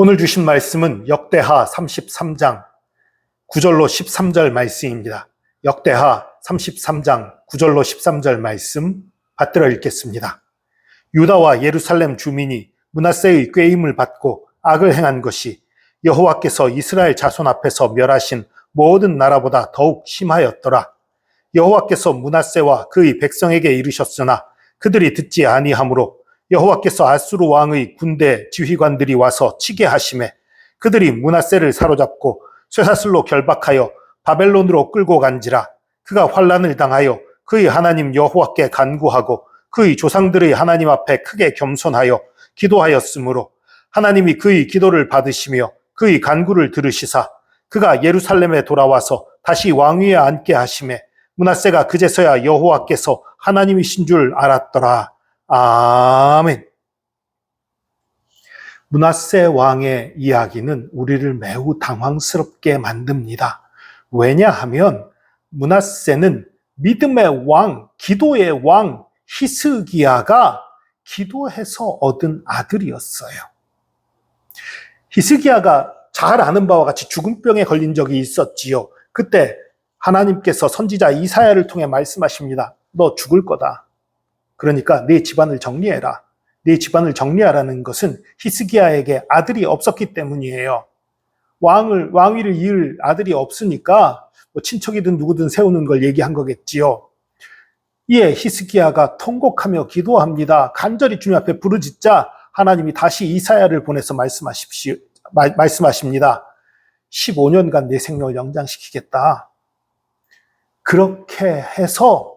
오늘 주신 말씀은 역대하 33장 9절로 13절 말씀입니다. 역대하 33장 9절로 13절 말씀 받들어 읽겠습니다. 유다와 예루살렘 주민이 므낫세의 꾀임을 받고 악을 행한 것이 여호와께서 이스라엘 자손 앞에서 멸하신 모든 나라보다 더욱 심하였더라. 여호와께서 므낫세와 그의 백성에게 이르셨으나 그들이 듣지 아니하므로 여호와께서 아수르 왕의 군대 지휘관들이 와서 치게 하시매 그들이 므낫세를 사로잡고 쇠사슬로 결박하여 바벨론으로 끌고 간지라. 그가 환난을 당하여 그의 하나님 여호와께 간구하고 그의 조상들의 하나님 앞에 크게 겸손하여 기도하였으므로 하나님이 그의 기도를 받으시며 그의 간구를 들으시사 그가 예루살렘에 돌아와서 다시 왕위에 앉게 하시매 므낫세가 그제서야 여호와께서 하나님이신 줄 알았더라. 아멘. 므낫세 왕의 이야기는 우리를 매우 당황스럽게 만듭니다. 왜냐하면 므낫세는 믿음의 왕, 기도의 왕 히스기야가 기도해서 얻은 아들이었어요. 히스기야가 잘 아는 바와 같이 죽음병에 걸린 적이 있었지요. 그때 하나님께서 선지자 이사야를 통해 말씀하십니다. 너 죽을 거다. 그러니까 네 집안을 정리해라. 네 집안을 정리하라는 것은 히스기야에게 아들이 없었기 때문이에요. 왕위를 이을 아들이 없으니까 뭐 친척이든 누구든 세우는 걸 얘기한 거겠지요. 이에 히스기야가 통곡하며 기도합니다. 간절히 주님 앞에 부르짖자 하나님이 다시 이사야를 보내서 말씀하십니다. 15년간 내 생명을 연장시키겠다. 그렇게 해서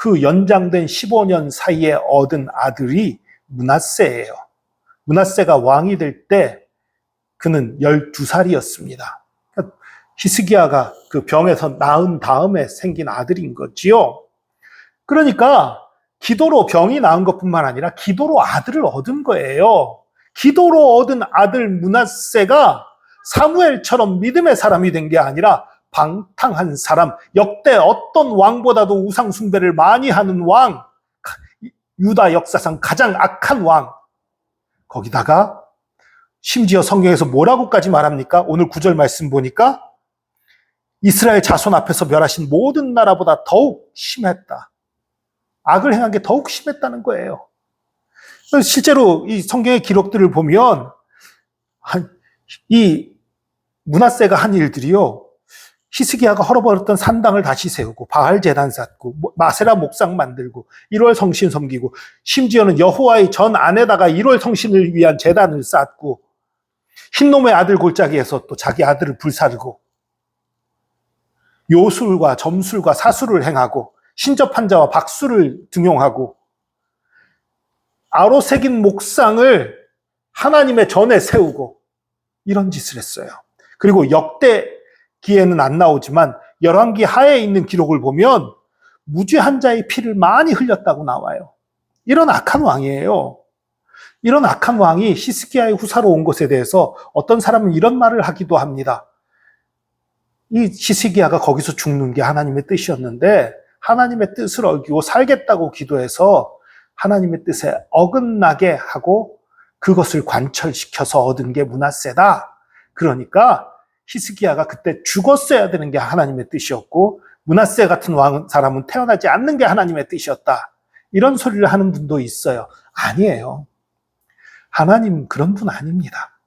그 연장된 15년 사이에 얻은 아들이 므낫세예요. 므낫세가 왕이 될 때 그는 12살이었습니다. 히스기야가 그 병에서 나은 다음에 생긴 아들인 거지요. 그러니까 기도로 병이 나은 것뿐만 아니라 기도로 아들을 얻은 거예요. 기도로 얻은 아들 므낫세가 사무엘처럼 믿음의 사람이 된 게 아니라 방탕한 사람, 역대 어떤 왕보다도 우상 숭배를 많이 하는 왕, 유다 역사상 가장 악한 왕. 거기다가 심지어 성경에서 뭐라고까지 말합니까? 오늘 9절 말씀 보니까 이스라엘 자손 앞에서 멸하신 모든 나라보다 더욱 심했다. 악을 행한 게 더욱 심했다는 거예요. 실제로 이 성경의 기록들을 보면 이 므낫세가 한 일들이요. 히스기야가 헐어버렸던 산당을 다시 세우고 바알 제단 쌓고 마세라 목상 만들고 1월 성신 섬기고 심지어는 여호와의 전 안에다가 1월 성신을 위한 제단을 쌓고 흰놈의 아들 골짜기에서 또 자기 아들을 불사르고 요술과 점술과 사술을 행하고 신접한 자와 박수를 등용하고 아로 새긴 목상을 하나님의 전에 세우고 이런 짓을 했어요. 그리고 역대기에는 안 나오지만 열왕기 하에 있는 기록을 보면 무죄한 자의 피를 많이 흘렸다고 나와요. 이런 악한 왕이에요. 이런 악한 왕이 히스기야의 후사로 온 것에 대해서 어떤 사람은 이런 말을 하기도 합니다. 이 히스기야가 거기서 죽는 게 하나님의 뜻이었는데 하나님의 뜻을 어기고 살겠다고 기도해서 하나님의 뜻에 어긋나게 하고 그것을 관철시켜서 얻은 게 므낫세다. 그러니까 히스기야가 그때 죽었어야 되는 게 하나님의 뜻이었고 므낫세 같은 사람은 태어나지 않는 게 하나님의 뜻이었다. 이런 소리를 하는 분도 있어요. 아니에요. 하나님 그런 분 아닙니다.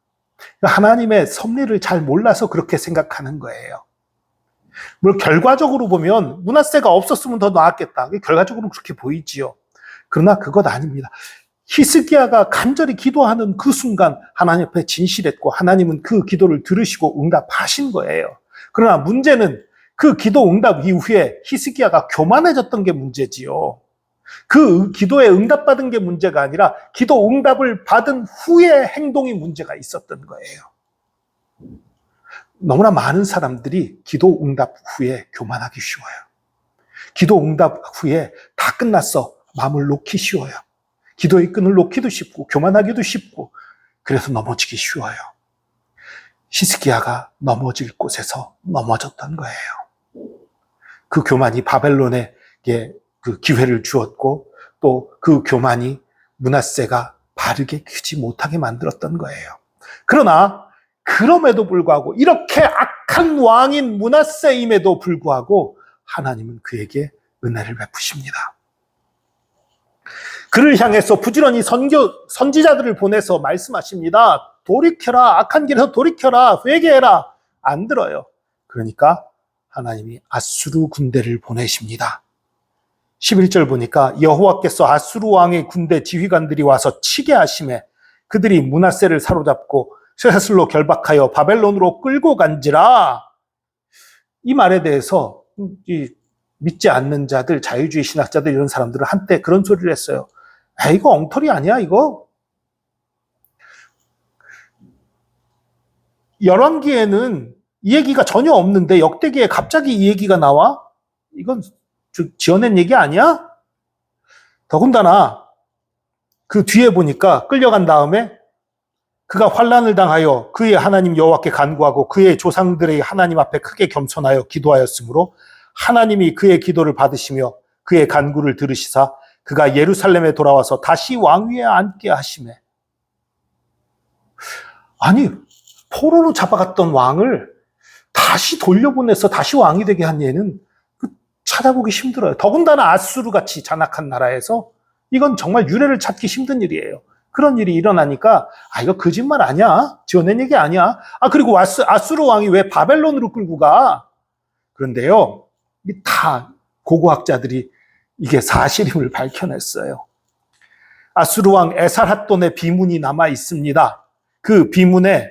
하나님의 섭리를 잘 몰라서 그렇게 생각하는 거예요. 물론 결과적으로 보면 므낫세가 없었으면 더 나았겠다. 결과적으로 그렇게 보이지요. 그러나 그것 아닙니다. 히스기야가 간절히 기도하는 그 순간 하나님 앞에 진실했고 하나님은 그 기도를 들으시고 응답하신 거예요. 그러나 문제는 그 기도 응답 이후에 히스기야가 교만해졌던 게 문제지요. 그 기도에 응답받은 게 문제가 아니라 기도 응답을 받은 후에 행동이 문제가 있었던 거예요. 너무나 많은 사람들이 기도 응답 후에 교만하기 쉬워요. 기도 응답 후에 다 끝났어. 마음을 놓기 쉬워요. 기도의 끈을 놓기도 쉽고 교만하기도 쉽고 그래서 넘어지기 쉬워요. 히스기야가 넘어질 곳에서 넘어졌던 거예요. 그 교만이 바벨론에게 그 기회를 주었고 또 그 교만이 므낫세가 바르게 크지 못하게 만들었던 거예요. 그러나 그럼에도 불구하고 이렇게 악한 왕인 므낫세임에도 불구하고 하나님은 그에게 은혜를 베푸십니다. 그를 향해서 부지런히 선지자들을 보내서 말씀하십니다. 돌이켜라, 악한 길에서 돌이켜라, 회개해라. 안 들어요. 그러니까 하나님이 아수르 군대를 보내십니다. 11절 보니까 여호와께서 아수르 왕의 군대 지휘관들이 와서 치게 하심에 그들이 므낫세를 사로잡고 쇠사슬로 결박하여 바벨론으로 끌고 간지라. 이 말에 대해서 믿지 않는 자들, 자유주의 신학자들 이런 사람들은 한때 그런 소리를 했어요. 이거 엉터리 아니야 이거? 열왕기에는 이 얘기가 전혀 없는데 역대기에 갑자기 이 얘기가 나와? 이건 지어낸 얘기 아니야? 더군다나 그 뒤에 보니까 끌려간 다음에 그가 환난을 당하여 그의 하나님 여호와께 간구하고 그의 조상들의 하나님 앞에 크게 겸손하여 기도하였으므로 하나님이 그의 기도를 받으시며 그의 간구를 들으시사 그가 예루살렘에 돌아와서 다시 왕위에 앉게 하시매. 아니, 포로로 잡아갔던 왕을 다시 돌려보내서 다시 왕이 되게 한 예는 찾아보기 힘들어요. 더군다나 아수르같이 잔악한 나라에서 이건 정말 유래를 찾기 힘든 일이에요. 그런 일이 일어나니까 이거 거짓말 아니야? 지어낸 얘기 아니야? 그리고 아수르 왕이 왜 바벨론으로 끌고 가? 그런데요, 다 고고학자들이 이게 사실임을 밝혀냈어요. 아수르 왕 에살핫돈의 비문이 남아 있습니다. 그 비문에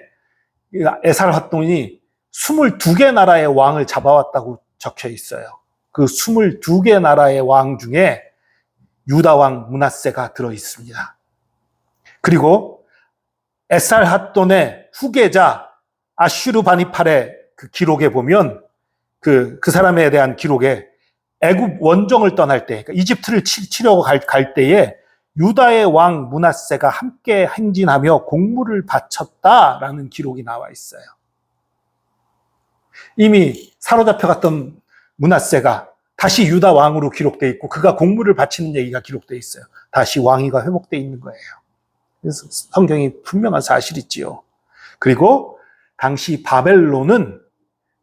에살핫돈이 22개 나라의 왕을 잡아왔다고 적혀 있어요. 그 22개 나라의 왕 중에 유다 왕 므낫세가 들어 있습니다. 그리고 에살핫돈의 후계자 아슈르바니팔의 그 기록에 보면 그 사람에 대한 기록에 애굽 원정을 떠날 때, 그러니까 이집트를 치려고 갈 때에 유다의 왕 므낫세가 함께 행진하며 공물을 바쳤다라는 기록이 나와 있어요. 이미 사로잡혀갔던 므낫세가 다시 유다 왕으로 기록되어 있고 그가 공물을 바치는 얘기가 기록되어 있어요. 다시 왕위가 회복되어 있는 거예요. 그래서 성경이 분명한 사실이지요. 그리고 당시 바벨론은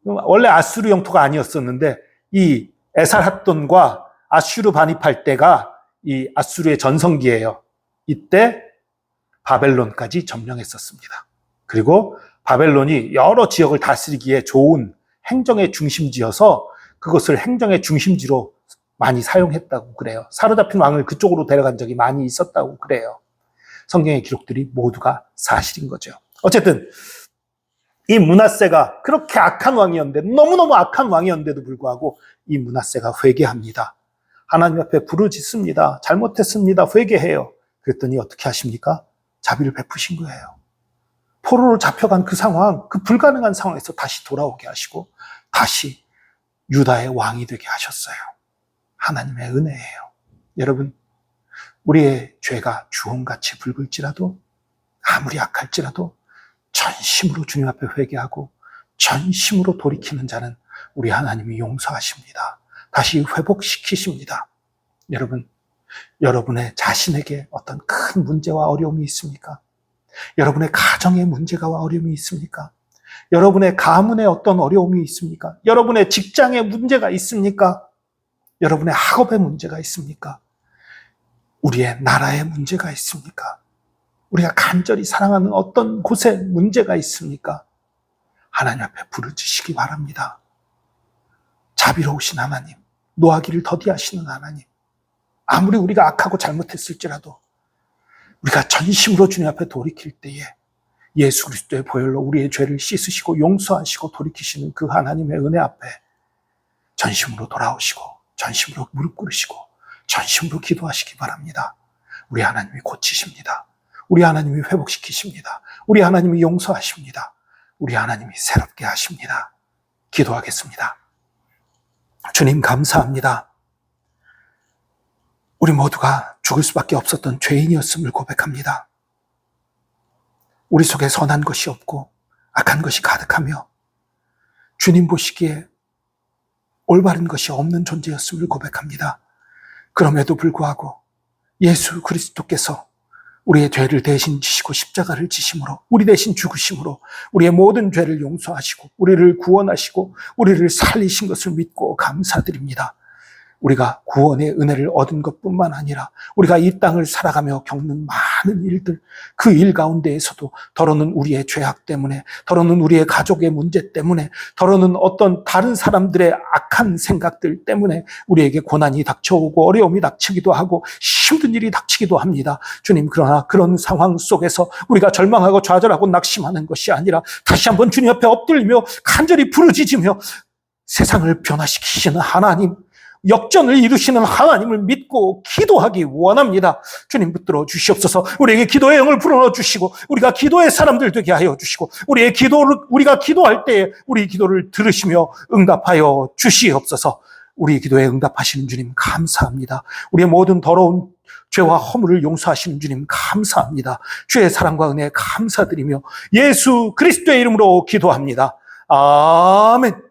원래 아수르 영토가 아니었었는데 이 에살핫돈과 아슈르바니팔 때가 이 아수르의 전성기예요. 이때 바벨론까지 점령했었습니다. 그리고 바벨론이 여러 지역을 다스리기에 좋은 행정의 중심지여서 그것을 행정의 중심지로 많이 사용했다고 그래요. 사로잡힌 왕을 그쪽으로 데려간 적이 많이 있었다고 그래요. 성경의 기록들이 모두가 사실인 거죠. 어쨌든 이 므낫세가 그렇게 악한 왕이었는데, 너무너무 악한 왕이었는데도 불구하고 이 므낫세가 회개합니다. 하나님 앞에 부르짖습니다. 잘못했습니다. 회개해요. 그랬더니 어떻게 하십니까? 자비를 베푸신 거예요. 포로로 잡혀간 그 상황, 그 불가능한 상황에서 다시 돌아오게 하시고 다시 유다의 왕이 되게 하셨어요. 하나님의 은혜예요. 여러분, 우리의 죄가 주홍같이 붉을지라도, 아무리 악할지라도 전심으로 주님 앞에 회개하고 전심으로 돌이키는 자는 우리 하나님이 용서하십니다. 다시 회복시키십니다. 여러분, 여러분의 자신에게 어떤 큰 문제와 어려움이 있습니까? 여러분의 가정에 문제가 어려움이 있습니까? 여러분의 가문에 어떤 어려움이 있습니까? 여러분의 직장에 문제가 있습니까? 여러분의 학업에 문제가 있습니까? 우리의 나라에 문제가 있습니까? 우리가 간절히 사랑하는 어떤 곳에 문제가 있습니까? 하나님 앞에 부르짖으시기 바랍니다. 자비로우신 하나님, 노하기를 더디하시는 하나님, 아무리 우리가 악하고 잘못했을지라도 우리가 전심으로 주님 앞에 돌이킬 때에 예수 그리스도의 보혈로 우리의 죄를 씻으시고 용서하시고 돌이키시는 그 하나님의 은혜 앞에 전심으로 돌아오시고 전심으로 무릎 꿇으시고 전심으로 기도하시기 바랍니다. 우리 하나님이 고치십니다. 우리 하나님이 회복시키십니다. 우리 하나님이 용서하십니다. 우리 하나님이 새롭게 하십니다. 기도하겠습니다. 주님 감사합니다. 우리 모두가 죽을 수밖에 없었던 죄인이었음을 고백합니다. 우리 속에 선한 것이 없고 악한 것이 가득하며 주님 보시기에 올바른 것이 없는 존재였음을 고백합니다. 그럼에도 불구하고 예수 그리스도께서 우리의 죄를 대신 지시고 십자가를 지심으로, 우리 대신 죽으심으로 우리의 모든 죄를 용서하시고 우리를 구원하시고 우리를 살리신 것을 믿고 감사드립니다. 우리가 구원의 은혜를 얻은 것뿐만 아니라 우리가 이 땅을 살아가며 겪는 많은 일들, 그 일 가운데에서도 더러는 우리의 죄악 때문에, 더러는 우리의 가족의 문제 때문에, 더러는 어떤 다른 사람들의 악한 생각들 때문에 우리에게 고난이 닥쳐오고 어려움이 닥치기도 하고 힘든 일이 닥치기도 합니다. 주님, 그러나 그런 상황 속에서 우리가 절망하고 좌절하고 낙심하는 것이 아니라 다시 한번 주님 앞에 엎드리며 간절히 부르짖으며 세상을 변화시키시는 하나님, 역전을 이루시는 하나님을 믿고 기도하기 원합니다. 주님, 붙들어 주시옵소서. 우리에게 기도의 영을 불어넣어 주시고 우리가 기도의 사람들 되게 하여 주시고 우리가 기도할 때에 우리 기도를 들으시며 응답하여 주시옵소서. 우리 기도에 응답하시는 주님 감사합니다. 우리의 모든 더러운 죄와 허물을 용서하시는 주님 감사합니다. 주의 사랑과 은혜 감사드리며 예수 그리스도의 이름으로 기도합니다. 아멘.